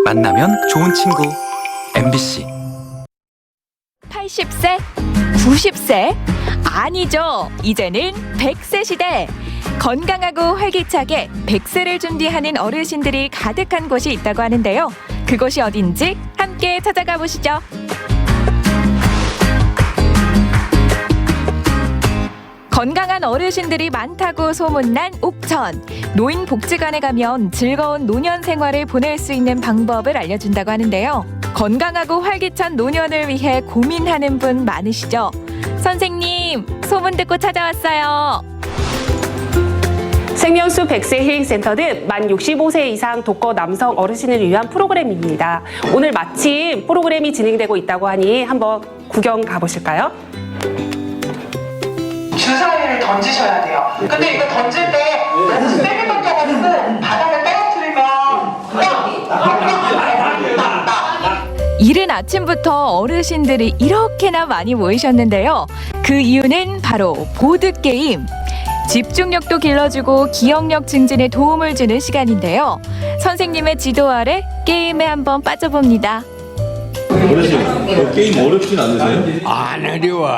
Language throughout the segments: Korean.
만나면 좋은 친구 MBC. 80세? 90세? 아니죠. 이제는 100세 시대. 건강하고 활기차게 100세를 준비하는 어르신들이 가득한 곳이 있다고 하는데요. 그곳이 어딘지 함께 찾아가 보시죠. 건강한 어르신들이 많다고 소문난 옥천. 노인복지관에 가면 즐거운 노년 생활을 보낼 수 있는 방법을 알려준다고 하는데요. 건강하고 활기찬 노년을 위해 고민하는 분 많으시죠? 선생님, 소문 듣고 찾아왔어요. 생명수 100세 힐링센터는 만 65세 이상 독거 남성 어르신을 위한 프로그램입니다. 오늘 마침 프로그램이 진행되고 있다고 하니 한번 구경 가보실까요? 주사위를 던지셔야 돼요. 근데 이거 던질 때 너무 세게 던져가지고 바닥에 떨어뜨리면 이른 아침부터 어르신들이 이렇게나 많이 모이셨는데요. 그 이유는 바로 보드게임. 집중력도 길러주고 기억력 증진에 도움을 주는 시간인데요. 선생님의 지도 아래 게임에 한번 빠져봅니다. 어르신, 게임 어렵진 않으세요? 안 어려워.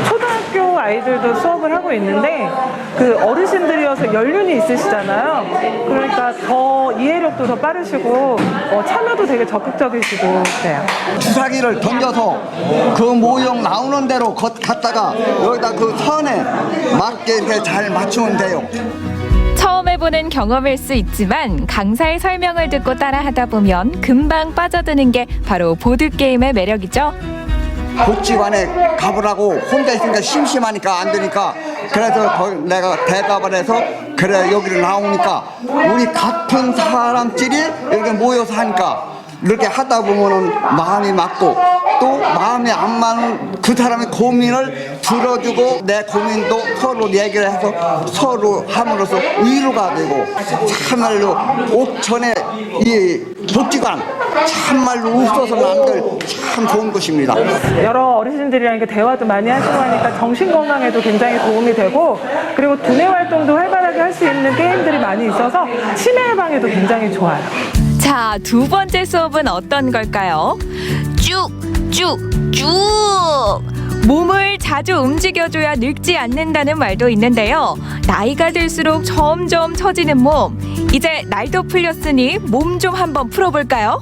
초등학교 아이들도 수업을 하고 있는데 그 어르신들이어서 연륜이 있으시잖아요. 그러니까 더 이해력도 더 빠르시고 참여도 되게 적극적이시고 그래요. 주사기를 던져서 그 모형 나오는 대로 갔다가 여기다 그 선에 맞게 이렇게 잘 맞추면 돼요. 처음 해보는 경험일 수 있지만 강사의 설명을 듣고 따라하다 보면 금방 빠져드는 게 바로 보드게임의 매력이죠. 복지관에 가보라고 혼자 있으니까 심심하니까 안 되니까 그래서 내가 대답을 해서 그래 여기를 나오니까 우리 같은 사람끼리 이렇게 모여서 하니까 이렇게 하다 보면은 마음이 맞고 또 마음이 안 맞는 그 사람의 고민을 들어주고 내 고민도 서로 얘기를 해서 서로 함으로써 위로가 되고 참말로 옥천의 이 복지관 참말로 웃어서는 안 될 참 좋은 곳입니다. 여러 어르신들이랑 이렇게 대화도 많이 하시고 하니까 정신 건강에도 굉장히 도움이 되고 그리고 두뇌 활동도 활발하게 할 수 있는 게임들이 많이 있어서 치매 예방에도 굉장히 좋아요. 자, 두 번째 수업은 어떤 걸까요? 쭉! 몸을 자주 움직여줘야 늙지 않는다는 말도 있는데요. 나이가 들수록 점점 처지는 몸. 이제 날도 풀렸으니 몸 좀 한번 풀어볼까요?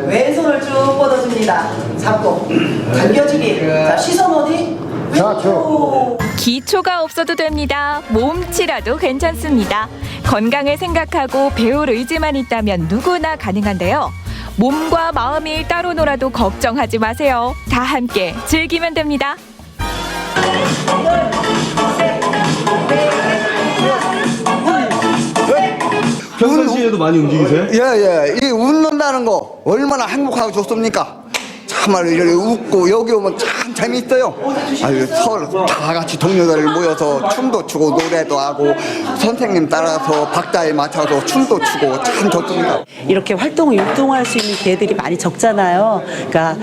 왼손을 쭉 뻗어줍니다. 잡고 당겨주기. 자, 시선 어디? 왼쪽. 기초가 없어도 됩니다. 몸치라도 괜찮습니다. 건강을 생각하고 배울 의지만 있다면 누구나 가능한데요. 몸과 마음이 따로 놀아도 걱정하지 마세요. 다 함께 즐기면 됩니다. 평상시에도 많이 움직이세요? 예예, 이 웃는다는 거 얼마나 행복하고 좋습니까? 참말로 이렇게 웃고 여기 오면 참 재밌어요. 아유, 서로 다 같이 동료들 모여서 춤도 추고 노래도 하고 선생님 따라서 박자에 맞춰서 춤도 추고 참 좋습니다. 이렇게 율동할 수 있는 기회들이 많이 적잖아요. 그러니까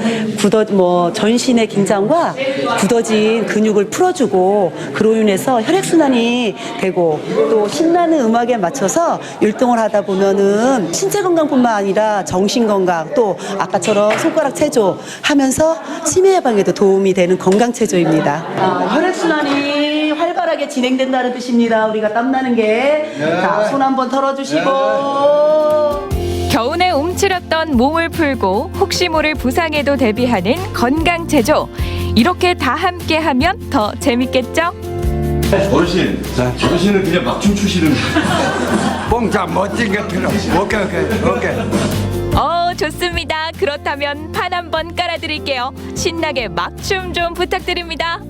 전신의 긴장과 굳어진 근육을 풀어주고 그로 인해서 혈액순환이 되고 또 신나는 음악에 맞춰서 율동을 하다 보면은 신체 건강뿐만 아니라 정신 건강 또 아까처럼 손가락 체조 하면서 치매 예방에도 도움이 되는 건강 체조입니다. 혈액순환이 활발하게 진행된다는 뜻입니다. 우리가 땀나는 게. 자, 손 한번 털어주시고. 겨우내 움츠렸던 몸을 풀고 혹시 모를 부상에도 대비하는 건강 체조. 이렇게 다 함께 하면 더 재밌겠죠? 어르신, 자, 어르신은 그냥 막 춤추시는. 뭔가 멋진 것 들어. 오케이. 좋습니다. 그렇다면 판 한번 깔아드릴게요. 신나게 막춤 좀 부탁드립니다.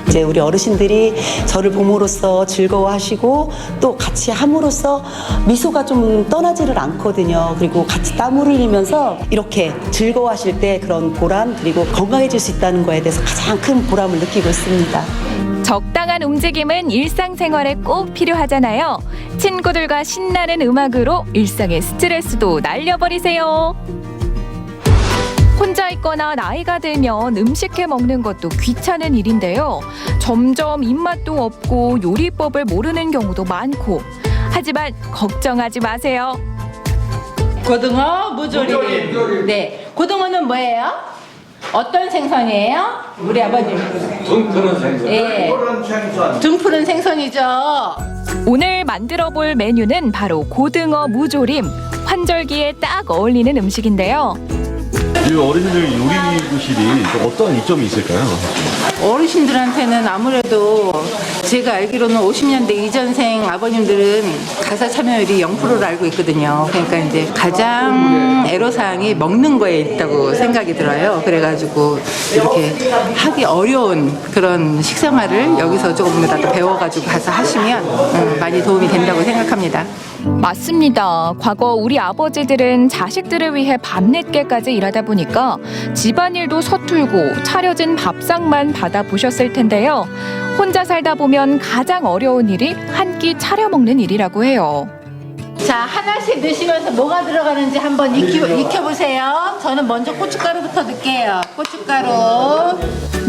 이제 우리 어르신들이 저를 봄으로써 즐거워하시고 또 같이 함으로써 미소가 좀 떠나지를 않거든요. 그리고 같이 땀을 흘리면서 이렇게 즐거워하실 때 그런 보람 그리고 건강해질 수 있다는 거에 대해서 가장 큰 보람을 느끼고 있습니다. 적당한 움직임은 일상생활에 꼭 필요하잖아요. 친구들과 신나는 음악으로 일상의 스트레스도 날려버리세요. 혼자 있거나 나이가 들면 음식해 먹는 것도 귀찮은 일인데요. 점점 입맛도 없고 요리법을 모르는 경우도 많고. 하지만 걱정하지 마세요. 고등어 무조림. 네, 고등어는 뭐예요? 어떤 생선이에요? 우리 아버님. 등 푸른 생선. 예. 등 푸른 생선이죠. 오늘 만들어 볼 메뉴는 바로 고등어 무조림. 환절기에 딱 어울리는 음식인데요. 이 어르신들 요리 교실이 어떤 이점이 있을까요? 어르신들한테는 아무래도 제가 알기로는 50년대 이전생 아버님들은 가사 참여율이 0%를 알고 있거든요. 그러니까 이제 가장 애로사항이 먹는 거에 있다고 생각이 들어요. 그래가지고 이렇게 하기 어려운 그런 식생활을 여기서 조금이라도 배워가지고 가서 하시면 많이 도움이 된다고 생각합니다. 맞습니다. 과거 우리 아버지들은 자식들을 위해 밤늦게까지 일하다 보니까 집안일도 서툴고 차려진 밥상만 받아보셨을 텐데요. 혼자 살다 보면 가장 어려운 일이 한 끼 차려 먹는 일이라고 해요. 자, 하나씩 넣으시면서 뭐가 들어가는지 한번 익혀보세요. 저는 먼저 고춧가루부터 넣을게요. 고춧가루.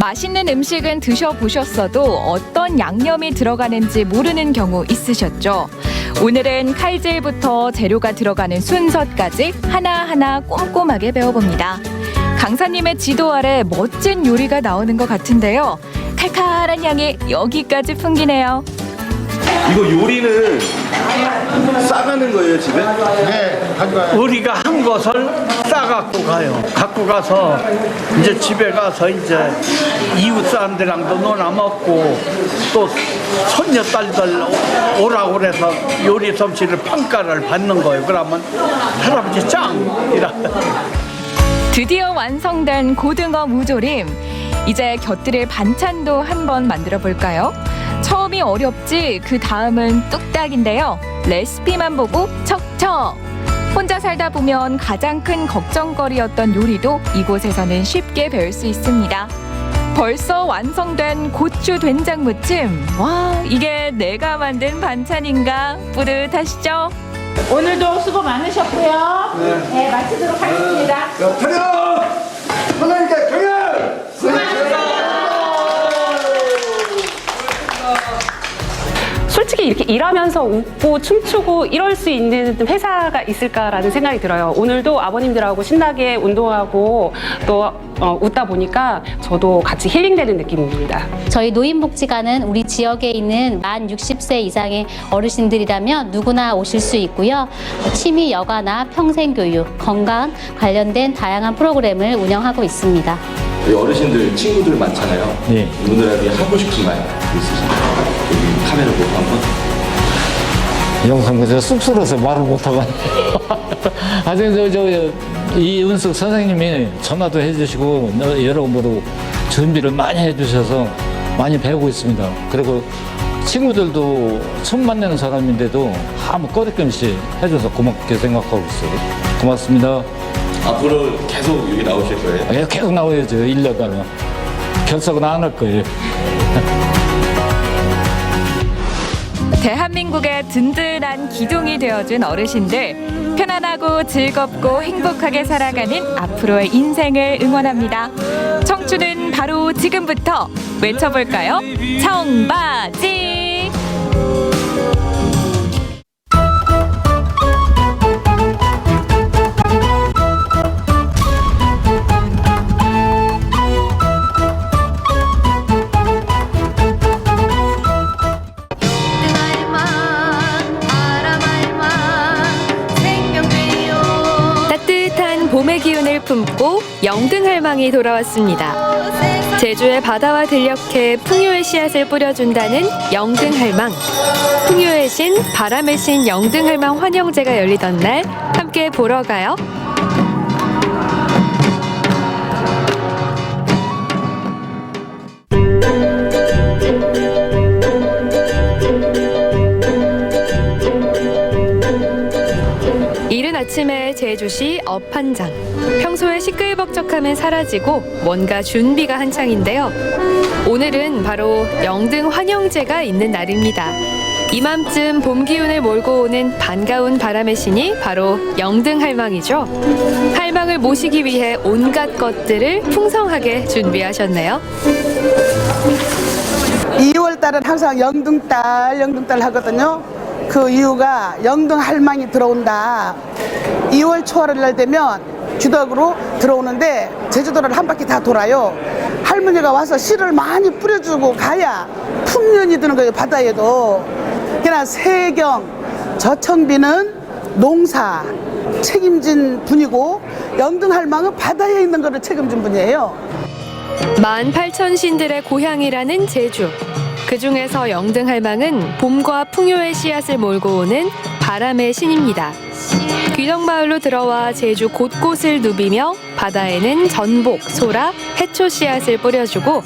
맛있는 음식은 드셔보셨어도 어떤 양념이 들어가는지 모르는 경우 있으셨죠? 오늘은 칼질부터 재료가 들어가는 순서까지 하나하나 꼼꼼하게 배워봅니다. 강사님의 지도 아래 멋진 요리가 나오는 것 같은데요. 칼칼한 향이 여기까지 풍기네요. 이거 요리는 싸가는 거예요, 집에? 우리가 한 것을 싸갖고 가요. 갖고 가서 이제 집에 가서 이제 이웃 사람들이랑도 놀아 먹고 또 손녀 딸들 오라고 그래서 요리 솜씨를 평가를 받는 거예요. 그러면 할아버지 짱이라. 드디어 완성된 고등어 무조림. 이제 곁들일 반찬도 한번 만들어 볼까요? 처음이 어렵지 그 다음은 뚝딱인데요. 레시피만 보고 척척! 혼자 살다 보면 가장 큰 걱정거리였던 요리도 이곳에서는 쉽게 배울 수 있습니다. 벌써 완성된 고추 된장 무침. 와, 이게 내가 만든 반찬인가? 뿌듯하시죠? 오늘도 수고 많으셨고요. 네, 마치도록 하겠습니다. 하나님께 경영! 솔직히 이렇게 일하면서 웃고 춤추고 이럴 수 있는 회사가 있을까라는 생각이 들어요. 오늘도 아버님들하고 신나게 운동하고 또 웃다 보니까 저도 같이 힐링되는 느낌입니다. 저희 노인복지관은 우리 지역에 있는 만 60세 이상의 어르신들이라면 누구나 오실 수 있고요. 취미 여가나 평생교육, 건강 관련된 다양한 프로그램을 운영하고 있습니다. 어르신들 친구들 많잖아요. 네. 이분들에게 하고 싶은 말 있으신가요? 여기 카메라 보고 한번. 영상 그저 쑥스러워서 말을 못하고 하여튼 이은숙 선생님이 전화도 해주시고 여러모로 준비를 많이 해주셔서 많이 배우고 있습니다. 그리고 친구들도 처음 만나는 사람인데도 아무 꺼리낌없이 해줘서 고맙게 생각하고 있어요. 고맙습니다. 앞으로 계속 여기 나오실 거예요? 계속 나와야죠. 1년 가면 결석은 안 할 거예요. 대한민국의 든든한 기둥이 되어준 어르신들, 편안하고 즐겁고 행복하게 살아가는 앞으로의 인생을 응원합니다. 청춘은 바로 지금부터 외쳐볼까요? 청바지! 봄의 기운을 품고 영등할망이 돌아왔습니다. 제주의 바다와 들녘에 풍요의 씨앗을 뿌려준다는 영등할망. 풍요의 신, 바람의 신 영등할망 환영제가 열리던 날 함께 보러 가요. 이른 아침에 제주시 업한장. 평소에 시끌벅적함은 사라지고 뭔가 준비가 한창인데요. 오늘은 바로 영등 환영제가 있는 날입니다. 이맘쯤 봄 기운을 몰고 오는 반가운 바람의 신이 바로 영등할망이죠. 할망을 모시기 위해 온갖 것들을 풍성하게 준비하셨네요. 2월 달은 항상 영등달 하거든요. 그 이유가 영등할망이 들어온다. 2월 초하를 날 되면 주덕으로 들어오는데 제주도를 한 바퀴 다 돌아요. 할머니가 와서 씨를 많이 뿌려주고 가야 풍년이 드는 거예요, 바다에도. 그러나 세경, 저청비는 농사 책임진 분이고 영등할망은 바다에 있는 거를 책임진 분이에요. 18,000신들의 고향이라는 제주. 그 중에서 영등할망은 봄과 풍요의 씨앗을 몰고 오는 바람의 신입니다. 귀덕마을로 들어와 제주 곳곳을 누비며 바다에는 전복, 소라, 해초 씨앗을 뿌려주고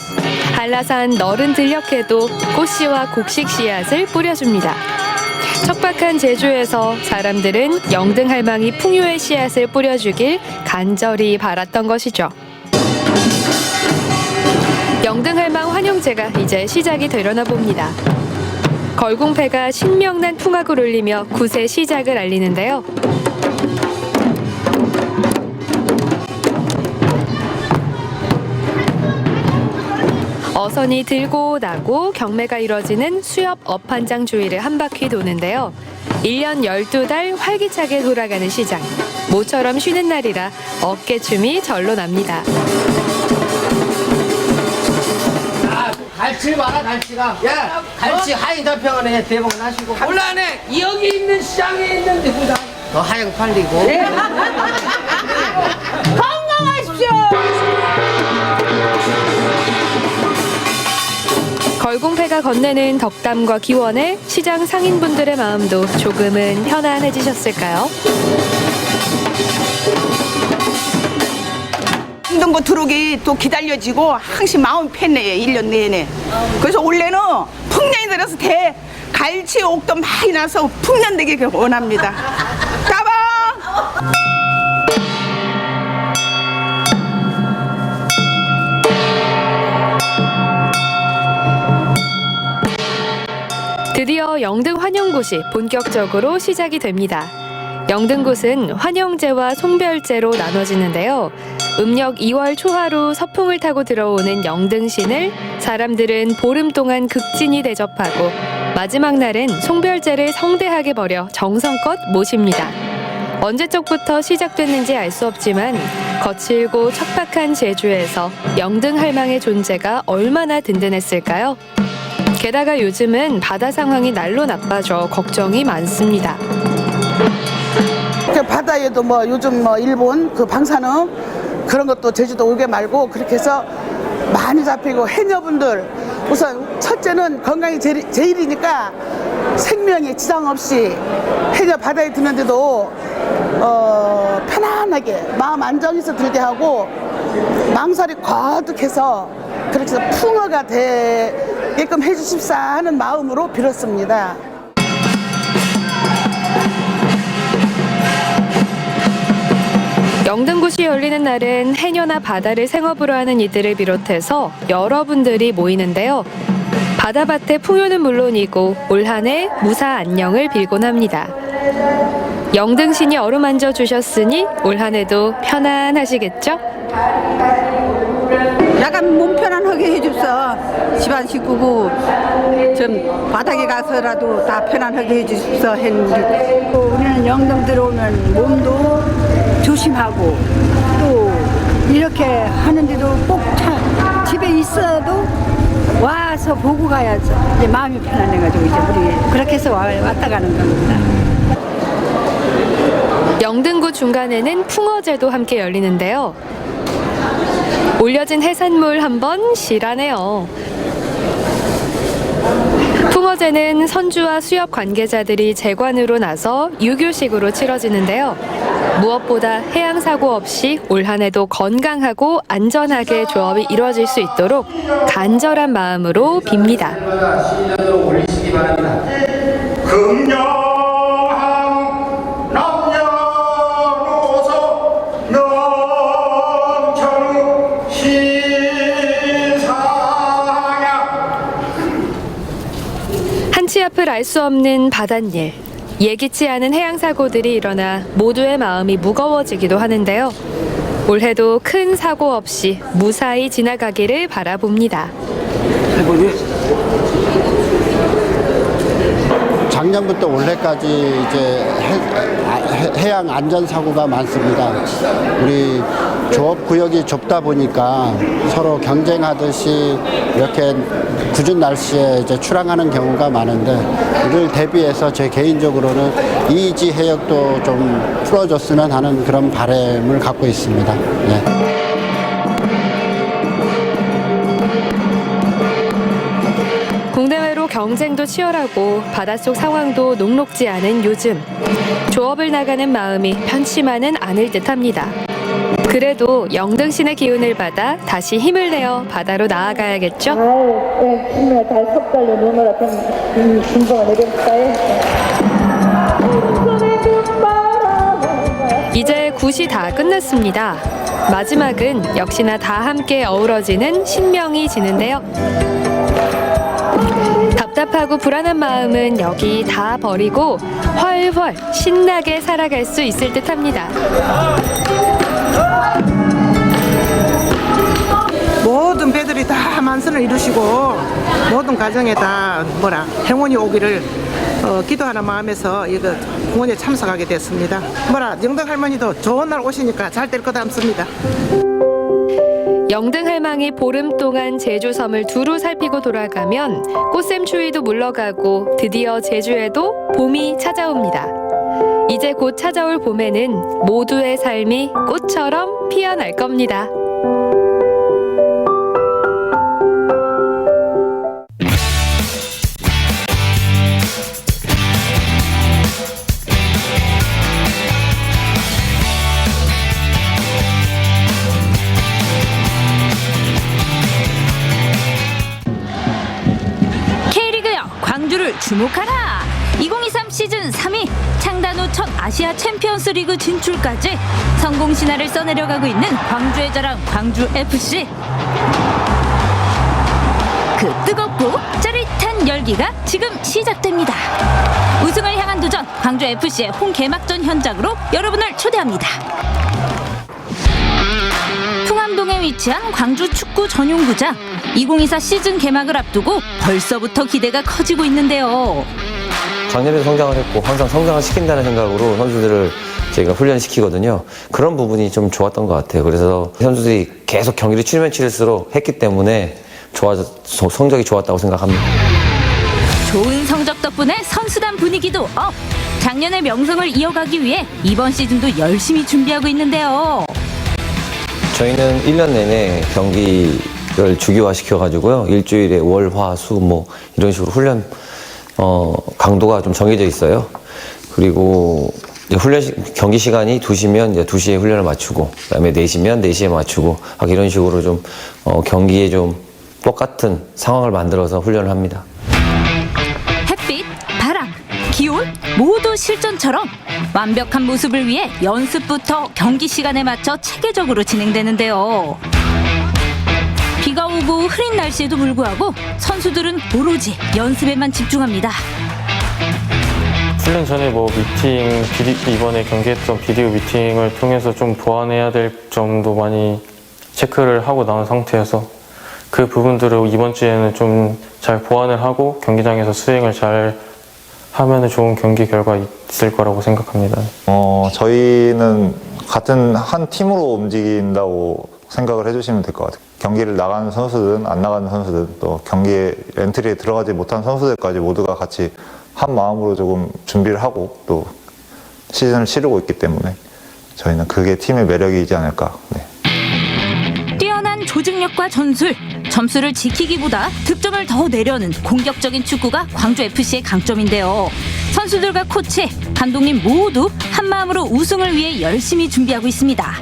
한라산 너른 들녘에도 꽃씨와 곡식 씨앗을 뿌려줍니다. 척박한 제주에서 사람들은 영등할망이 풍요의 씨앗을 뿌려주길 간절히 바랐던 것이죠. 영등할망 환영제가 이제 시작이 되려나 봅니다. 걸궁패가 신명난 풍악을 울리며 굿의 시작을 알리는데요. 어선이 들고 나고 경매가 이뤄지는 수협 업한장 주위를 한 바퀴 도는데요. 1년 12달 활기차게 돌아가는 시장. 모처럼 쉬는 날이라 어깨춤이 절로 납니다. 갈치 봐라, 갈치가. 야, 갈치 하인 잡혀가네. 대박 나시고. 곤란해. 여기 있는 시장에 있는 누구다. 더 하얀 팔리고. 건강하십시오. 걸궁패가 건네는 덕담과 기원에 시장 상인분들의 마음도 조금은 편안해지셨을까요? 힘든 거 들어오기 또 기다려지고 항상 마음 편해요, 1년 내내. 그래서 원래는 풍년이 들어서 갈치 옥도 많이 나서 풍년 되길 원합니다. 가봐! 드디어 영등 환영굿이 본격적으로 시작이 됩니다. 영등굿은 환영제와 송별제로 나눠지는데요. 음력 2월 초하루 서풍을 타고 들어오는 영등신을 사람들은 보름 동안 극진히 대접하고 마지막 날은 송별제를 성대하게 벌여 정성껏 모십니다. 언제적부터 시작됐는지 알 수 없지만 거칠고 척박한 제주에서 영등할망의 존재가 얼마나 든든했을까요? 게다가 요즘은 바다 상황이 날로 나빠져 걱정이 많습니다. 바다에도 요즘 일본 그 방사능 그런 것도 제주도 오게 말고 그렇게 해서 많이 잡히고 해녀분들 우선 첫째는 건강이 제일이니까 생명에 지장 없이 해녀 바다에 드는데도 편안하게 마음 안정해서 들게 하고 망설이 거듭해서 그렇게 해서 풍어가 되게끔 해주십사 하는 마음으로 빌었습니다. 영등굿이 열리는 날은 해녀나 바다를 생업으로 하는 이들을 비롯해서 여러분들이 모이는데요. 바다밭의 풍요는 물론이고 올 한 해 무사 안녕을 빌곤 합니다. 영등신이 어루만져 주셨으니 올 한 해도 편안하시겠죠? 약간 몸 편안하게 해줍서. 집안 식구고 좀 바닥에 가서라도 다 편안하게 해줍서 했는데 우리는 영등 들어오면 몸도 조심하고 또 이렇게 하는데도 꼭 집에 있어도 와서 보고 가야죠. 이제 마음이 편안해가지고 이제 우리 그렇게 해서 왔다 가는 겁니다. 영등굿 중간에는 풍어제도 함께 열리는데요. 올려진 해산물 한번 실하네요. 풍어제는 선주와 수협 관계자들이 제관으로 나서 유교식으로 치러지는데요. 무엇보다 해양사고 없이 올 한 해도 건강하고 안전하게 조업이 이루어질 수 있도록 간절한 마음으로 빕니다. 한치 앞을 알 수 없는 바닷일. 예기치 않은 해양 사고들이 일어나 모두의 마음이 무거워지기도 하는데요. 올해도 큰 사고 없이 무사히 지나가기를 바라봅니다. 작년부터 올해까지 이제 해양 안전 사고가 많습니다. 우리 조업 구역이 좁다 보니까 서로 경쟁하듯이 이렇게 궂은 날씨에 이제 출항하는 경우가 많은데 이를 대비해서 제 개인적으로는 이지 해역도 좀 풀어줬으면 하는 그런 바람을 갖고 있습니다. 네. 국내외로 경쟁도 치열하고 바닷속 상황도 녹록지 않은 요즘 조업을 나가는 마음이 편치만은 않을 듯합니다. 그래도 영등신의 기운을 받아 다시 힘을 내어 바다로 나아가야겠죠? 이제 굿이 다 끝났습니다. 마지막은 역시나 다 함께 어우러지는 신명이 지는데요. 답답하고 불안한 마음은 여기 다 버리고 훨훨 신나게 살아갈 수 있을 듯합니다. 모든 배들이 다 만선을 이루시고 모든 가정에 다 행운이 오기를 기도하는 마음에서 이거 공원에 참석하게 됐습니다. 영등 할머니도 좋은 날 오시니까 잘 될 거다 싶습니다. 영등 할망이 보름 동안 제주 섬을 두루 살피고 돌아가면 꽃샘 추위도 물러가고 드디어 제주에도 봄이 찾아옵니다. 이제 곧 찾아올 봄에는 모두의 삶이 꽃처럼 피어날 겁니다. 광주를 주목하라! 2023 시즌 3위 창단 후 첫 아시아 챔피언스 리그 진출까지 성공 신화를 써내려가고 있는 광주의 자랑 광주FC. 그 뜨겁고 짜릿한 열기가 지금 시작됩니다. 우승을 향한 도전 광주FC의 홈 개막전 현장으로 여러분을 초대합니다. 풍암동에 위치한 광주 축구 전용구장 2024 시즌 개막을 앞두고 벌써부터 기대가 커지고 있는데요. 작년에도 성장을 했고 항상 성장을 시킨다는 생각으로 선수들을 저희가 훈련시키거든요. 그런 부분이 좀 좋았던 것 같아요. 그래서 선수들이 계속 경기를 치르면 치를수록 했기 때문에 성적이 좋았다고 생각합니다. 좋은 성적 덕분에 선수단 분위기도 업! 작년의 명성을 이어가기 위해 이번 시즌도 열심히 준비하고 있는데요. 저희는 1년 내내 경기를 주기화 시켜가지고요. 일주일에 월, 화, 수 이런 식으로 훈련 강도가 좀 정해져 있어요. 그리고 이제 경기 시간이 2시면 이제 2시에 훈련을 맞추고 그다음에 4시면 4시에 맞추고 이런 식으로 좀 경기에 좀 똑같은 상황을 만들어서 훈련을 합니다. 햇빛, 바람, 기온 모두 실전처럼 완벽한 모습을 위해 연습부터 경기 시간에 맞춰 체계적으로 진행되는데요. 비가 오고 흐린 날씨에도 불구하고 선수들은 오로지 연습에만 집중합니다. 훈련 전에 이번에 경기했던 비디오 미팅을 통해서 좀 보완해야 될 점도 많이 체크를 하고 나온 상태여서 그 부분들을 이번 주에는 좀 잘 보완을 하고 경기장에서 수행을 잘 하면 좋은 경기 결과 있을 거라고 생각합니다. 저희는 같은 한 팀으로 움직인다고 생각을 해주시면 될 것 같아요. 경기를 나가는 선수든 안 나가는 선수든 또 경기에 엔트리에 들어가지 못한 선수들까지 모두가 같이 한 마음으로 조금 준비를 하고 또 시즌을 치르고 있기 때문에 저희는 그게 팀의 매력이지 않을까. 네. 뛰어난 조직력과 전술, 점수를 지키기보다 득점을 더 내려는 공격적인 축구가 광주FC의 강점인데요. 선수들과 코치, 감독님 모두 한마음으로 우승을 위해 열심히 준비하고 있습니다.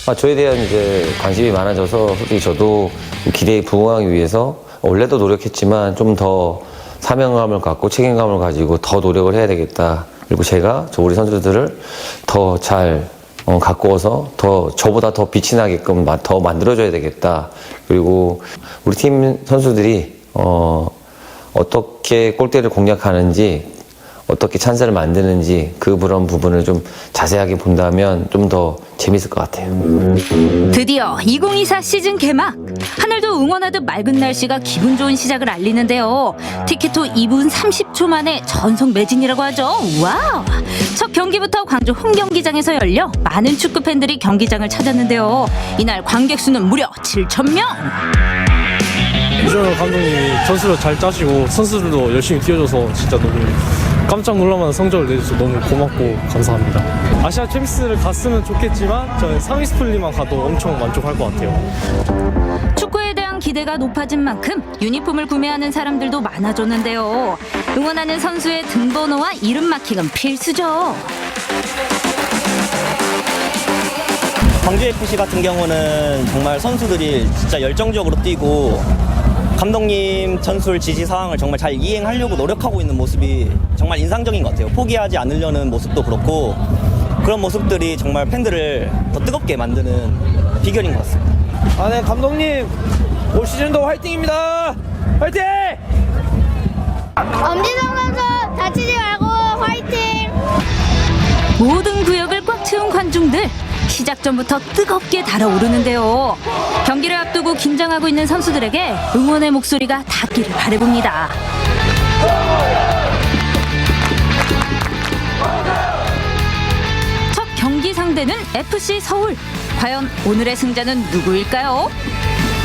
네. 저에 대한 이제 관심이 많아져서 솔직히 저도 기대에 부응하기 위해서 원래도 노력했지만 좀 더 사명감을 갖고 책임감을 가지고 더 노력을 해야 되겠다. 그리고 제가 우리 선수들을 더 잘 가꾸어서 저보다 더 빛이 나게끔 더 만들어줘야 되겠다. 그리고 우리 팀 선수들이 어떻게 골대를 공략하는지, 어떻게 찬스를 만드는지 그런 부분을 좀 자세하게 본다면 좀 더 재밌을 것 같아요. 드디어 2024 시즌 개막. 하늘도 응원하듯 맑은 날씨가 기분 좋은 시작을 알리는데요. 티켓도 2분 30초 만에 전속 매진이라고 하죠. 와우! 첫 경기부터 광주 홈경기장에서 열려 많은 축구 팬들이 경기장을 찾았는데요. 이날 관객 수는 무려 7,000명. 이정현 감독님이 전술을 잘 짜시고 선수들도 열심히 뛰어줘서 진짜 너무 깜짝 놀랄만한 성적을 내줘서 너무 고맙고 감사합니다. 아시아 챔스를 갔으면 좋겠지만 저는 3위 스플릿만 가도 엄청 만족할 것 같아요. 축구에 대한 기대가 높아진 만큼 유니폼을 구매하는 사람들도 많아졌는데요. 응원하는 선수의 등번호와 이름 마킹은 필수죠. 광주FC 같은 경우는 정말 선수들이 진짜 열정적으로 뛰고 감독님 전술 지시 사항을 정말 잘 이행하려고 노력하고 있는 모습이 정말 인상적인 것 같아요. 포기하지 않으려는 모습도 그렇고 그런 모습들이 정말 팬들을 더 뜨겁게 만드는 비결인 것 같습니다. 네, 감독님 올 시즌도 화이팅입니다. 화이팅! 엄지성 선수 다치지 말고 화이팅! 모든 구역을 꽉 채운 관중들. 시작 전부터 뜨겁게 달아오르는데요. 경기를 앞두고 긴장하고 있는 선수들에게 응원의 목소리가 닿기를 바라봅니다. 첫 경기 상대는 FC 서울. 과연 오늘의 승자는 누구일까요?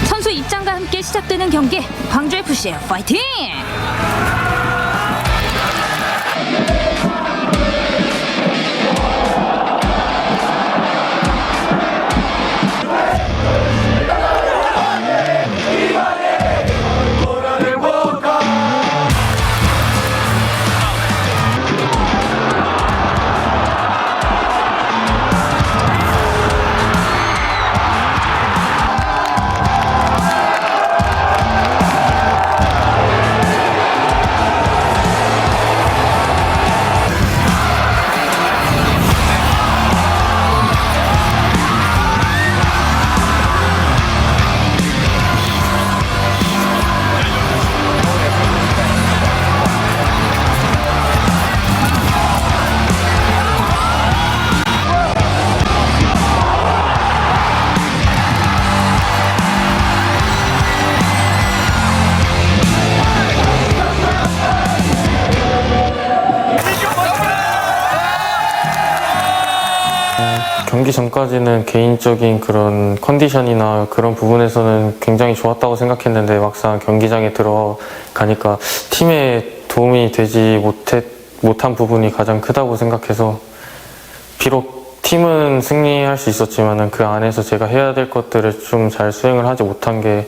선수 입장과 함께 시작되는 경기, 광주FC의 파이팅! 경기 전까지는 개인적인 그런 컨디션이나 그런 부분에서는 굉장히 좋았다고 생각했는데 막상 경기장에 들어가니까 팀에 도움이 되지 못한 부분이 가장 크다고 생각해서 비록 팀은 승리할 수 있었지만 그 안에서 제가 해야 될 것들을 좀 잘 수행을 하지 못한 게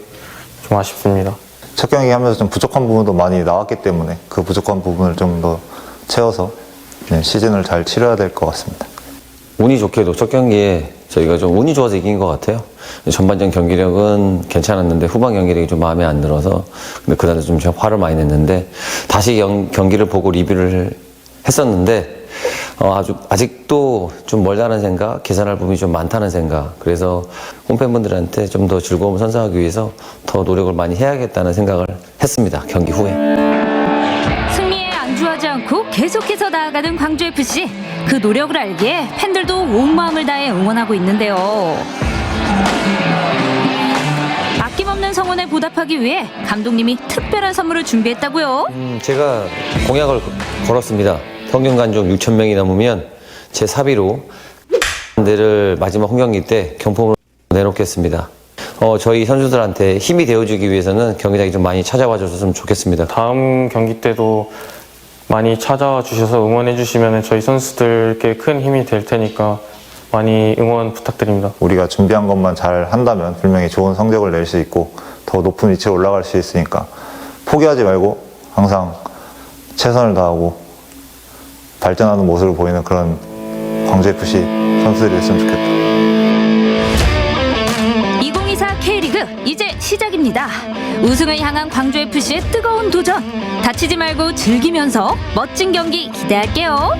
좀 아쉽습니다. 첫 경기 하면서 좀 부족한 부분도 많이 나왔기 때문에 그 부족한 부분을 좀 더 채워서 시즌을 잘 치러야 될 것 같습니다. 운이 좋게도 첫 경기에 저희가 좀 운이 좋아서 이긴 것 같아요. 전반전 경기력은 괜찮았는데 후반 경기력이 좀 마음에 안 들어서 근데 그날은 좀 화를 많이 냈는데 다시 경기를 보고 리뷰를 했었는데 아직도 좀 멀다는 생각, 개선할 부분이 좀 많다는 생각. 그래서 홈팬분들한테 좀 더 즐거움을 선사하기 위해서 더 노력을 많이 해야겠다는 생각을 했습니다. 경기 후에. 승리에 안주하지 않고 계속해서 나아가는 광주FC. 그 노력을 알기에 팬들도 온 마음을 다해 응원하고 있는데요. 아낌없는 성원에 보답하기 위해 감독님이 특별한 선물을 준비했다고요? 제가 공약을 걸었습니다. 평균 관중 6,000명이 넘으면 제 사비로 데를 마지막 홈경기 때 경품으로 내놓겠습니다. 저희 선수들한테 힘이 되어주기 위해서는 경기장에 좀 많이 찾아와 줬으면 좋겠습니다. 다음 경기 때도 많이 찾아와 주셔서 응원해 주시면 저희 선수들께 큰 힘이 될 테니까 많이 응원 부탁드립니다. 우리가 준비한 것만 잘 한다면 분명히 좋은 성적을 낼 수 있고 더 높은 위치로 올라갈 수 있으니까 포기하지 말고 항상 최선을 다하고 발전하는 모습을 보이는 그런 광주FC 선수들이 됐으면 좋겠다. 2024 K리그 이제 시작입니다. 우승을 향한 광주FC의 뜨거운 도전. 다치지 말고 즐기면서 멋진 경기 기대할게요.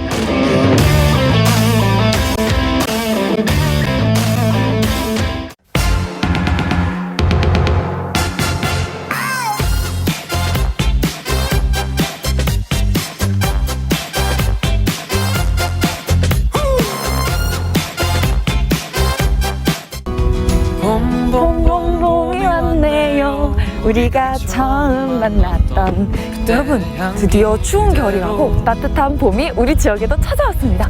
우리가 처음 만났던 여러분, 드디어 추운 겨울이 가고 따뜻한 봄이 우리 지역에도 찾아왔습니다.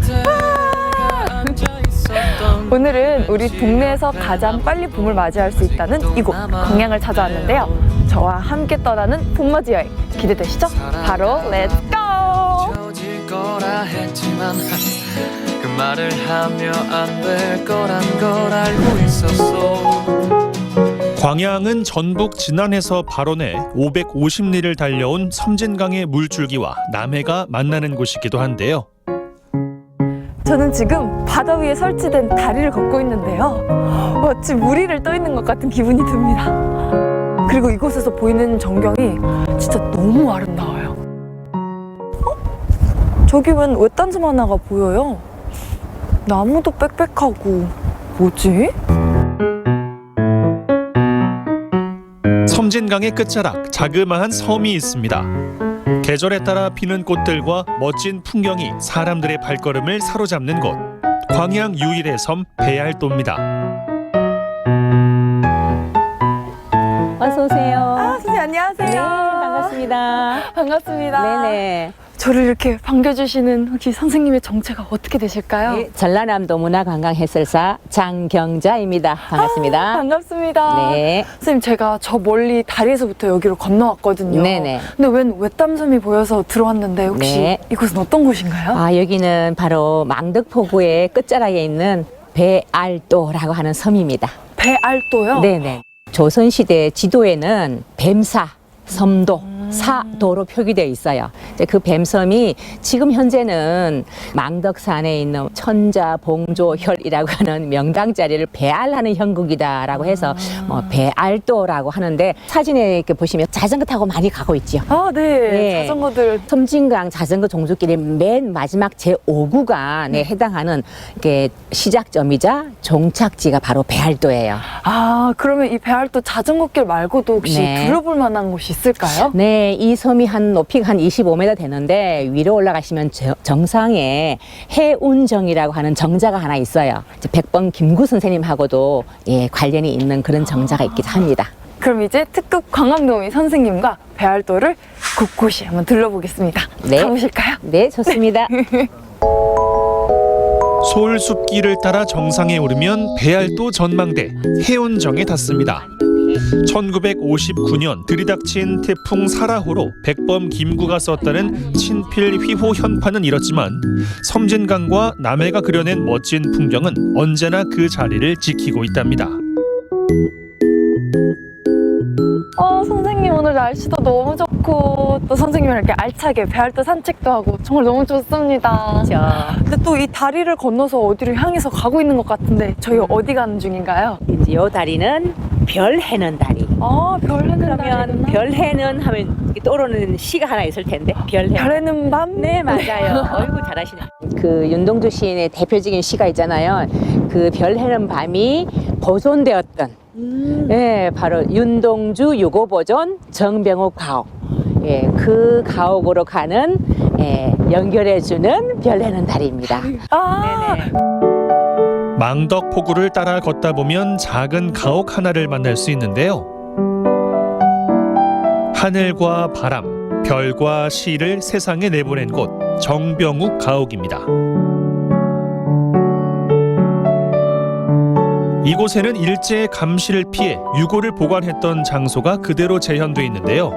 오늘은 우리 동네에서 가장 빨리 봄을 맞이할 수 있다는 이곳 광양을 찾아왔는데요. 저와 함께 떠나는 봄맞이 여행 기대되시죠? 바로 렛츠 고! 거라 했지만 그 말을 하며 안 될 거란 걸 알고 있었어. 광양은 전북 진안에서 발원해 550리를 달려온 섬진강의 물줄기와 남해가 만나는 곳이기도 한데요. 저는 지금 바다 위에 설치된 다리를 걷고 있는데요. 마치 물 위를 떠 있는 것 같은 기분이 듭니다. 그리고 이곳에서 보이는 전경이 진짜 너무 아름다워요. 저기 웬 외딴섬 하나가 보여요? 나무도 빽빽하고 뭐지? 섬진강의 끝자락 자그마한 섬이 있습니다. 계절에 따라 피는 꽃들과 멋진 풍경이 사람들의 발걸음을 사로잡는 곳, 광양 유일의 섬 배알도입니다. 어서 오세요. 선생님 안녕하세요. 네, 반갑습니다. 반갑습니다. 네네. 저를 이렇게 반겨주시는 혹시 선생님의 정체가 어떻게 되실까요? 네, 전라남도 문화관광해설사 장경자입니다. 반갑습니다. 반갑습니다. 네. 선생님, 제가 저 멀리 다리에서부터 여기로 건너왔거든요. 네네. 근데 웬 외딴섬이 보여서 들어왔는데 혹시 네. 이곳은 어떤 곳인가요? 아, 여기는 바로 망덕포구의 끝자락에 있는 배알도라고 하는 섬입니다. 배알도요? 네네. 조선시대 지도에는 뱀사, 섬도, 사도로 표기되어 있어요. 이제 그 뱀섬이 지금 현재는 망덕산에 있는 천자봉조혈이라고 하는 명당 자리를 배알하는 형국이다라고 해서 뭐 배알도라고 하는데 사진에 이렇게 보시면 자전거 타고 많이 가고 있죠. 아, 네. 자전거들. 섬진강 자전거 종주길의 맨 마지막 제5구간에 해당하는 이렇게 시작점이자 종착지가 바로 배알도예요. 아, 그러면 이 배알도 자전거길 말고도 혹시 네. 둘러볼 만한 곳이 있을까요? 네, 이 섬이 높이가 한 25m 되는데 위로 올라가시면 정상에 해운정이라고 하는 정자가 하나 있어요. 백범 김구 선생님하고도 관련이 있는 그런 정자가 있기도 합니다. 그럼 이제 특급 관광도우미 선생님과 배알도를 곳곳이 한번 들러보겠습니다. 네. 가보실까요? 네, 좋습니다. 솔숲길을 따라 정상에 오르면 배알도 전망대 해운정에 닿습니다. 1959년 들이닥친 태풍 사라호로 백범 김구가 썼다는 친필 휘호 현판은 잃었지만 섬진강과 남해가 그려낸 멋진 풍경은 언제나 그 자리를 지키고 있답니다. 선생님 오늘 날씨도 너무 좋고 또 선생님이랑 이렇게 알차게 배알도 산책도 하고 정말 너무 좋습니다. 그렇죠. 근데 또 이 다리를 건너서 어디로 향해서 가고 있는 것 같은데 저희 어디 가는 중인가요? 이제 이 다리는 별해는 다리. 아, 별해는 그러면 별해는 하면 떠오르는 시가 하나 있을 텐데. 별해는 밤? 네, 맞아요. 어이구 잘하시네. 그 윤동주 시인의 대표적인 시가 있잖아요. 그 별해는 밤이 보존되었던 네, 바로 윤동주 유고보존 정병욱 가옥. 그 가옥으로 가는 연결해주는 별해는 다리입니다. 네네. 망덕포구를 따라 걷다 보면 작은 가옥 하나를 만날 수 있는데요. 하늘과 바람, 별과 시를 세상에 내보낸 곳 정병욱 가옥입니다. 이곳에는 일제의 감시를 피해 유고를 보관했던 장소가 그대로 재현돼 있는데요.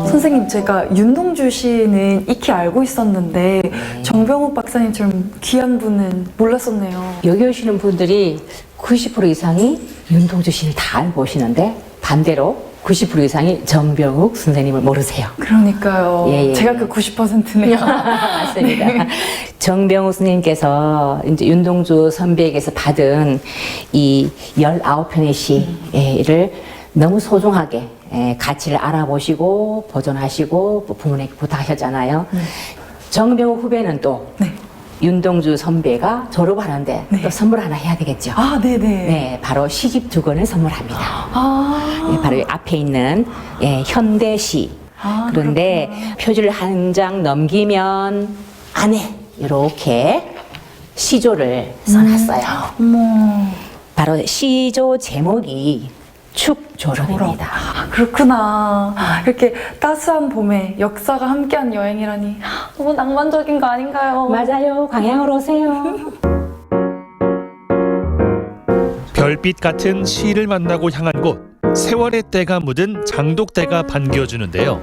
선생님, 제가 윤동주 시인은 익히 알고 있었는데 정병욱 박사님처럼 귀한 분은 몰랐었네요. 여기 오시는 분들이 90% 이상이 윤동주 시인을 다 알고 오시는데 반대로 90% 이상이 정병욱 선생님을 모르세요. 그러니까요. 예. 제가 그 90%네요. 맞습니다. 정병욱 선생님께서 이제 윤동주 선배에게서 받은 이 19편의 시를 너무 소중하게 가치를 알아보시고 보존하시고 부모님께 부탁하셨잖아요. 정병욱 후배는 또 윤동주 선배가 졸업하는데 또 선물 하나 해야 되겠죠. 아, 네네. 네, 바로 시집 2권을 선물합니다. 아. 네, 바로 앞에 있는 현대시. 그런데 표지를 한 장 넘기면 안에 이렇게 시조를 써놨어요. 어머. 바로 시조 제목이 축조론입니다. 그렇구나. 이렇게 따스한 봄에 역사가 함께한 여행이라니 너무 낭만적인 거 아닌가요? 맞아요. 광양으로 오세요. 별빛 같은 시를 만나고 향한 곳, 세월의 때가 묻은 장독대가 반겨주는데요.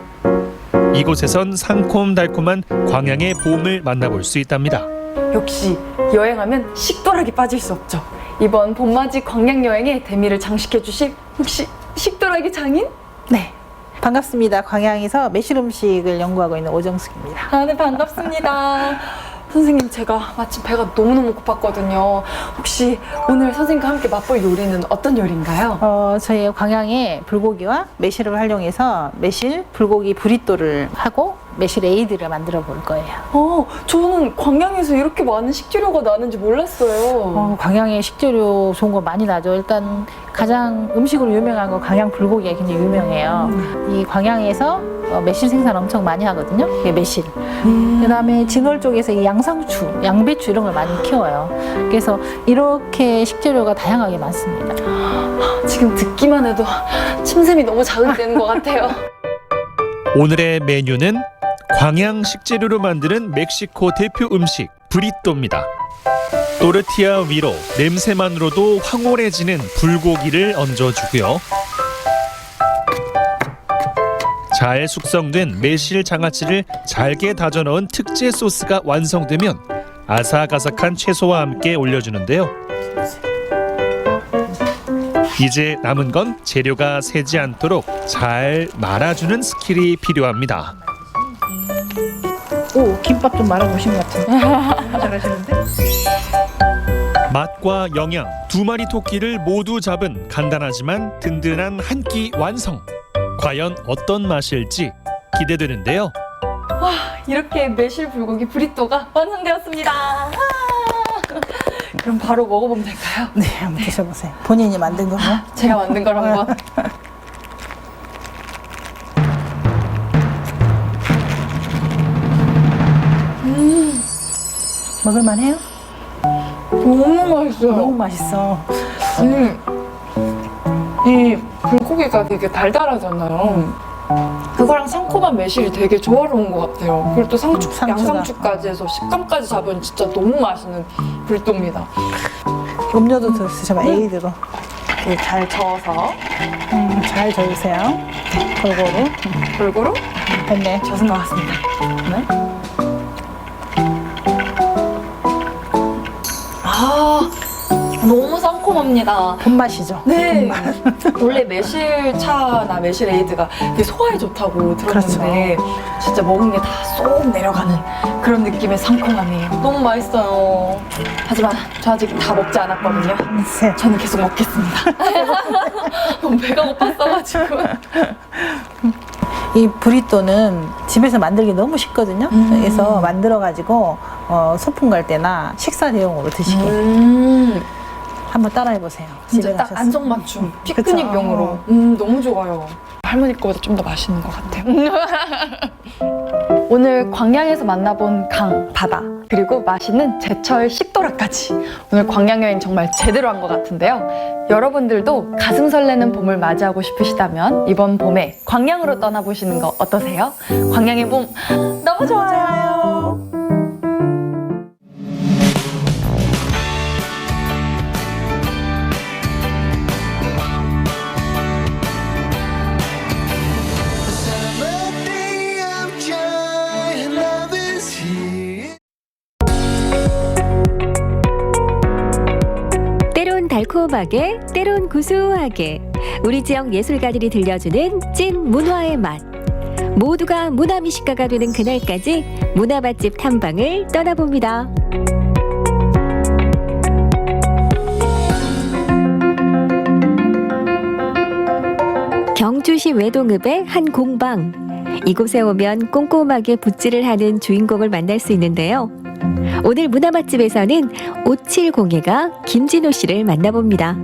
이곳에선 상콤달콤한 광양의 봄을 만나볼 수 있답니다. 역시 여행하면 식도락이 빠질 수 없죠. 이번 봄맞이 광양 여행에 대미를 장식해 주실 혹시 식도락이 장인? 네. 반갑습니다. 광양에서 매실 음식을 연구하고 있는 오정숙입니다. 네, 반갑습니다. 선생님, 제가 마침 배가 너무너무 고팠거든요. 혹시 오늘 선생님과 함께 맛볼 요리는 어떤 요리인가요? 저희 광양에 불고기와 매실을 활용해서 매실 불고기 브리또를 하고 매실 에이드를 만들어 볼 거예요. 저는 광양에서 이렇게 많은 식재료가 나는지 몰랐어요. 광양에 식재료 좋은 거 많이 나죠. 일단 가장 음식으로 유명한 거 광양 불고기가 굉장히 유명해요. 이 광양에서 매실 생산 엄청 많이 하거든요. 이게 매실. 그다음에 진월 쪽에서 이 양상추, 양배추 이런 걸 많이 키워요. 그래서 이렇게 식재료가 다양하게 많습니다. 지금 듣기만 해도 침샘이 너무 자극되는 것 같아요. 오늘의 메뉴는 광양 식재료로 만드는 멕시코 대표 음식 브리또입니다. 또르티아 위로 냄새만으로도 황홀해지는 불고기를 얹어주고요. 잘 숙성된 매실 장아찌를 잘게 다져 넣은 특제 소스가 완성되면 아삭아삭한 채소와 함께 올려주는데요. 이제 남은 건 재료가 새지 않도록 잘 말아주는 스킬이 필요합니다. 오, 김밥 좀 말아보신 것 같은데. 잘하시는데? 맛과 영양 두 마리 토끼를 모두 잡은 간단하지만 든든한 한 끼 완성. 과연 어떤 맛일지 기대되는데요. 와, 이렇게 매실 불고기 브리또가 완성되었습니다. 그럼 바로 먹어보면 될까요? 네, 한번 드셔보세요. 본인이 만든 거고. 제가 만든 걸 한번. 먹을만해요? 너무 맛있어요. 너무 맛있어. 이 불고기가 되게 달달하잖아요. 그거랑 상콤한 매실이 되게 조화로운 것 같아요. 그리고 또 양상추까지 해서 식감까지 잡은 진짜 너무 맛있는 불도입니다. 음료도 드셔봐, 에이드로. 잘 저어서. 잘 저으세요. 골고루. 골고루? 됐네. 젖은 것 같습니다. 네. 너무 상콤합니다. 본맛이죠. 네. 원래 매실차나 매실 에이드가 되게 소화에 좋다고 들었는데 진짜 먹은 게 다 쏙 내려가는 그런 느낌의 상콤함이에요. 너무 맛있어요. 하지만 저 아직 다 먹지 않았거든요. 저는 계속 먹겠습니다. 너무 배가 고팠어가지고. 이 브리또는 집에서 만들기 너무 쉽거든요. 그래서 만들어가지고 소풍 갈 때나 식사 대용으로 드시게. 한번 따라해보세요. 진짜 딱 안성맞춤 피크닉용으로. 너무 좋아요. 할머니 거보다 좀 더 맛있는 것 같아요. 오늘 광양에서 만나본 강, 바다, 그리고 맛있는 제철 식도락까지 오늘 광양 여행 정말 제대로 한 것 같은데요. 여러분들도 가슴 설레는 봄을 맞이하고 싶으시다면 이번 봄에 광양으로 떠나보시는 거 어떠세요? 광양의 봄 너무 좋아요. 때론 달콤하게, 때론 구수하게 우리 지역 예술가들이 들려주는 찐 문화의 맛. 모두가 문화 미식가가 되는 그날까지 문화 맛집 탐방을 떠나봅니다. 경주시 외동읍의 한 공방. 이곳에 오면 꼼꼼하게 붓질을 하는 주인공을 만날 수 있는데요. 오늘 문화 맛집에서는 570가 김진호 씨를 만나봅니다.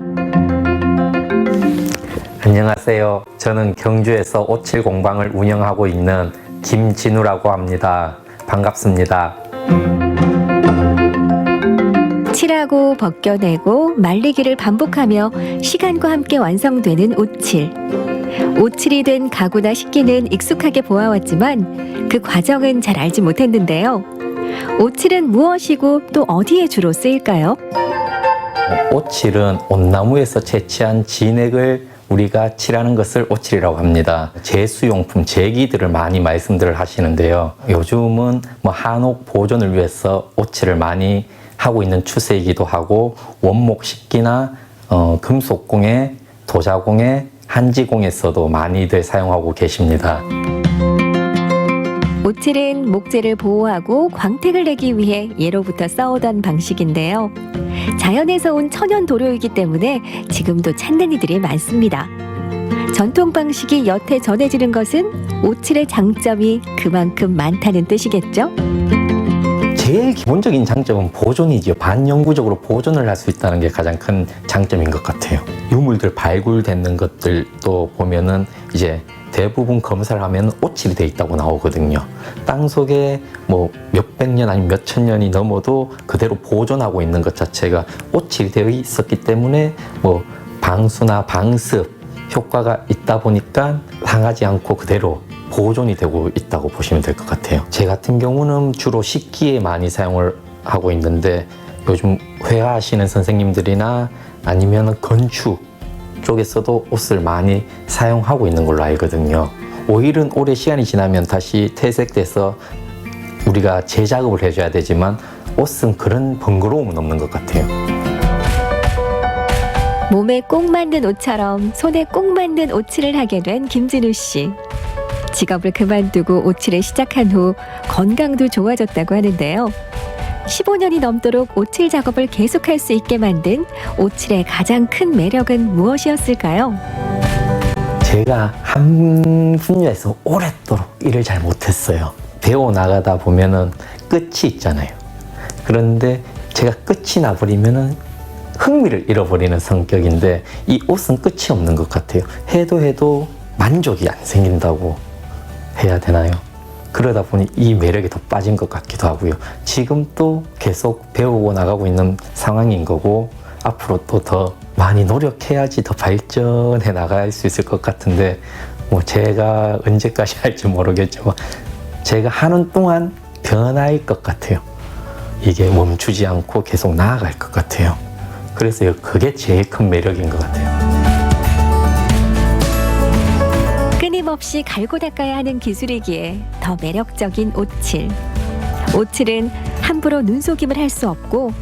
안녕하세요. 저는 경주에서 57 공방을 운영하고 있는 김진우라고 합니다. 반갑습니다. 칠하고 벗겨내고 말리기를 반복하며 시간과 함께 완성되는 오칠. 오칠이 된 가구나 식기는 익숙하게 보아왔지만 그 과정은 잘 알지 못했는데요. 오칠은 무엇이고 또 어디에 주로 쓰일까요? 오칠은 온나무에서 채취한 진액을 우리가 칠하는 것을 오칠이라고 합니다. 제수용품, 제기들을 많이 말씀들을 하시는데요. 요즘은 뭐 한옥 보존을 위해서 오칠을 많이 하고 있는 추세이기도 하고 원목 식기나 금속공예, 도자공예, 한지공예에서도 많이들 사용하고 계십니다. 오칠은 목재를 보호하고 광택을 내기 위해 예로부터 써오던 방식인데요. 자연에서 온 천연 도료이기 때문에 지금도 찾는 이들이 많습니다. 전통 방식이 여태 전해지는 것은 오칠의 장점이 그만큼 많다는 뜻이겠죠? 제일 기본적인 장점은 보존이죠. 반영구적으로 보존을 할 수 있다는 게 가장 큰 장점인 것 같아요. 유물들 발굴되는 것들도 보면은 이제 대부분 검사를 하면 오칠이 돼 있다고 나오거든요. 땅 속에 뭐 몇백 년 아니면 몇천 년이 넘어도 그대로 보존하고 있는 것 자체가 오칠이 되어 있었기 때문에 뭐 방수나 방습 효과가 있다 보니까 상하지 않고 그대로 보존이 되고 있다고 보시면 될 것 같아요. 제 같은 경우는 주로 식기에 많이 사용을 하고 있는데 요즘 회화하시는 선생님들이나 아니면 건축 쪽에서도 옷을 많이 사용하고 있는 걸로 알거든요. 오일은 오래 시간이 지나면 다시 퇴색돼서 우리가 재작업을 해줘야 되지만 옷은 그런 번거로움은 없는 것 같아요. 몸에 꼭 맞는 옷처럼 손에 꼭 맞는 오칠을 하게 된 김진우 씨. 직업을 그만두고 오칠을 시작한 후 건강도 좋아졌다고 하는데요. 15년이 넘도록 오칠 작업을 계속할 수 있게 만든 오칠의 가장 큰 매력은 무엇이었을까요? 제가 한 분야에서 오랫도록 일을 잘 못했어요. 배워 나가다 보면은 끝이 있잖아요. 그런데 제가 끝이 나버리면은 흥미를 잃어버리는 성격인데 이 옷은 끝이 없는 것 같아요. 해도 만족이 안 생긴다고 해야 되나요? 그러다 보니 이 매력에 더 빠진 것 같기도 하고요. 지금 또 계속 배우고 나가고 있는 상황인 거고 앞으로 또 더 많이 노력해야지 더 발전해 나갈 수 있을 것 같은데 뭐 제가 언제까지 할지 모르겠지만 제가 하는 동안 변화일 것 같아요. 이게 멈추지 않고 계속 나아갈 것 같아요. 그래서 그게 제일 큰 매력인 것 같아요. 끊임없이 갈고 닦아야 하는 기술이기에 더 매력적인 오칠. 오칠은 함부로 눈속임을 할 수 없고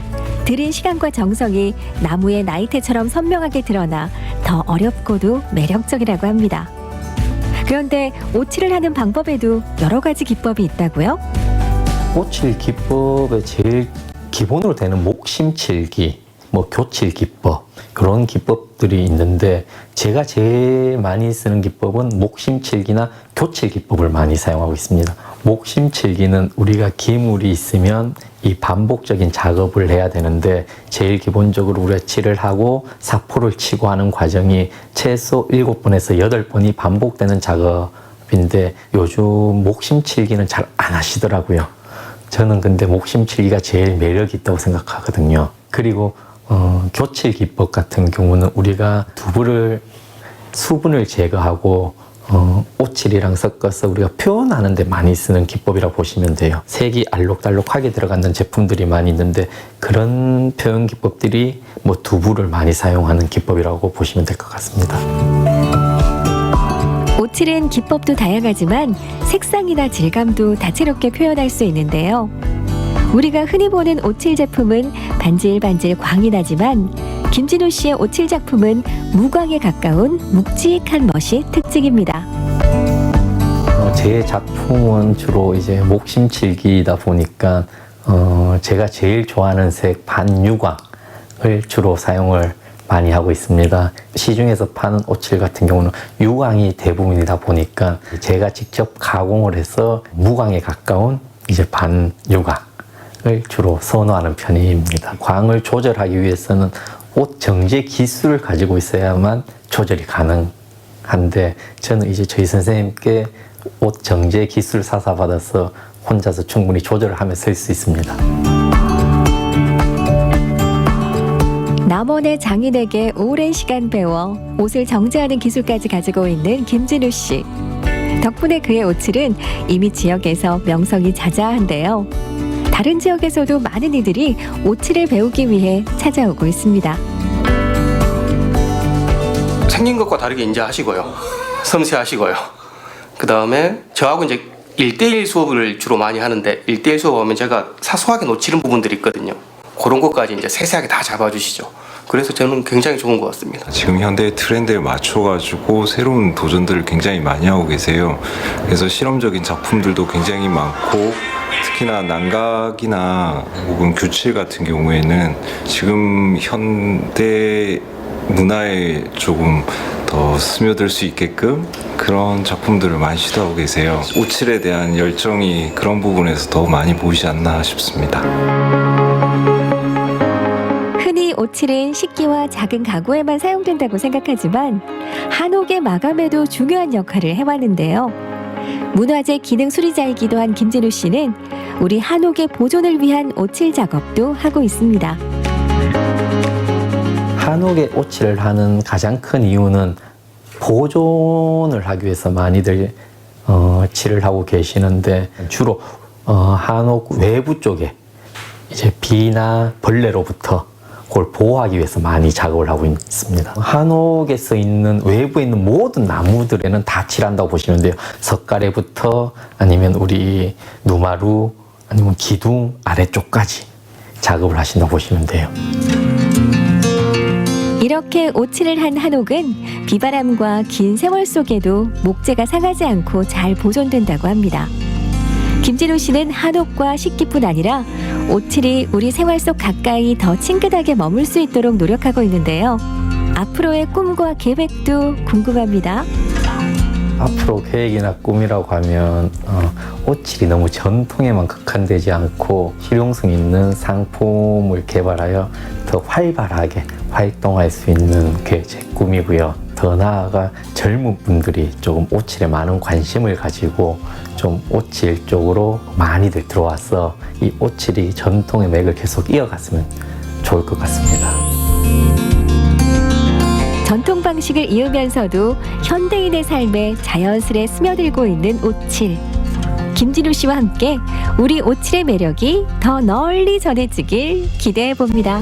들인 시간과 정성이 나무의 나이테처럼 선명하게 드러나 더 어렵고도 매력적이라고 합니다. 그런데 오칠을 하는 방법에도 여러 가지 기법이 있다고요? 오칠 기법의 제일 기본으로 되는 목심칠기, 뭐 교칠 기법 그런 기법들이 있는데 제가 제일 많이 쓰는 기법은 목심칠기나 교칠 기법을 많이 사용하고 있습니다. 목심칠기는 우리가 기물이 있으면 이 반복적인 작업을 해야 되는데 제일 기본적으로 우리가 칠을 하고 사포를 치고 하는 과정이 최소 7번에서 8번이 반복되는 작업인데 요즘 목심칠기는 잘 안 하시더라고요. 저는 근데 목심칠기가 제일 매력이 있다고 생각하거든요. 그리고 교칠 기법 같은 경우는 우리가 두부를 수분을 제거하고 오칠이랑 섞어서 우리가 표현하는 데 많이 쓰는 기법이라고 보시면 돼요. 색이 알록달록하게 들어가는 제품들이 많이 있는데 그런 표현 기법들이 뭐 두부를 많이 사용하는 기법이라고 보시면 될 것 같습니다. 오칠은 기법도 다양하지만 색상이나 질감도 다채롭게 표현할 수 있는데요. 우리가 흔히 보는 오칠 제품은 반질반질 광이 나지만 김진우 씨의 오칠 작품은 무광에 가까운 묵직한 멋이 특징입니다. 제 작품은 주로 이제 목심칠기이다 보니까 제가 제일 좋아하는 색 반유광을 주로 사용을 많이 하고 있습니다. 시중에서 파는 오칠 같은 경우는 유광이 대부분이다 보니까 제가 직접 가공을 해서 무광에 가까운 이제 반유광을 주로 선호하는 편입니다. 광을 조절하기 위해서는 옷 정제 기술을 가지고 있어야만 조절이 가능한데 저는 이제 저희 선생님께 옷 정제 기술 사사받아서 혼자서 충분히 조절을 하며 쓸 수 있습니다. 남원의 장인에게 오랜 시간 배워 옷을 정제하는 기술까지 가지고 있는 김진우 씨. 덕분에 그의 오칠은 이미 지역에서 명성이 자자한데요. 다른 지역에서도 많은 이들이 오칠을 배우기 위해 찾아오고 있습니다. 생긴 것과 다르게 인자하시고요. 섬세하시고요. 그 다음에 저하고 이제 1대1 수업을 주로 많이 하는데 1대1 수업하면 제가 사소하게 놓치는 부분들이 있거든요. 그런 것까지 이제 세세하게 다 잡아주시죠. 그래서 저는 굉장히 좋은 것 같습니다. 지금 현대의 트렌드에 맞춰가지고 새로운 도전들을 굉장히 많이 하고 계세요. 그래서 실험적인 작품들도 굉장히 많고 특히나 난각이나 혹은 규칠 같은 경우에는 지금 현대 문화에 조금 더 스며들 수 있게끔 그런 작품들을 많이 시도하고 계세요. 오칠에 대한 열정이 그런 부분에서 더 많이 보이지 않나 싶습니다. 흔히 오칠은 식기와 작은 가구에만 사용된다고 생각하지만 한옥의 마감에도 중요한 역할을 해왔는데요. 문화재 기능 수리자이기도 한 김진우 씨는 우리 한옥의 보존을 위한 오칠 작업도 하고 있습니다. 한옥에 오칠을 하는 가장 큰 이유는 보존을 하기 위해서 많이들 칠을 하고 계시는데 주로 한옥 외부 쪽에 이제 비나 벌레로부터 그걸 보호하기 위해서 많이 작업을 하고 있습니다. 한옥에서 있는 외부에 있는 모든 나무들에는 다 칠한다고 보시면 돼요. 석가래부터 아니면 우리 누마루 아니면 기둥 아래쪽까지 작업을 하신다고 보시면 돼요. 이렇게 오칠을 한 한옥은 비바람과 긴 세월 속에도 목재가 상하지 않고 잘 보존된다고 합니다. 김진우 씨는 한옥과 식기뿐 아니라 오칠이 우리 생활 속 가까이 더 친근하게 머물 수 있도록 노력하고 있는데요. 앞으로의 꿈과 계획도 궁금합니다. 앞으로 계획이나 꿈이라고 하면 오칠이 너무 전통에만 국한되지 않고 실용성 있는 상품을 개발하여 더 활발하게 활동할 수 있는 게 제 꿈이고요. 더 나아가 젊은 분들이 조금 오칠에 많은 관심을 가지고 좀 오칠 쪽으로 많이들 들어와서 이 오칠이 전통의 맥을 계속 이어갔으면 좋을 것 같습니다. 전통 방식을 이으면서도 현대인의 삶에 자연스레 스며들고 있는 오칠. 김진우 씨와 함께 우리 오칠의 매력이 더 널리 전해지길 기대해 봅니다.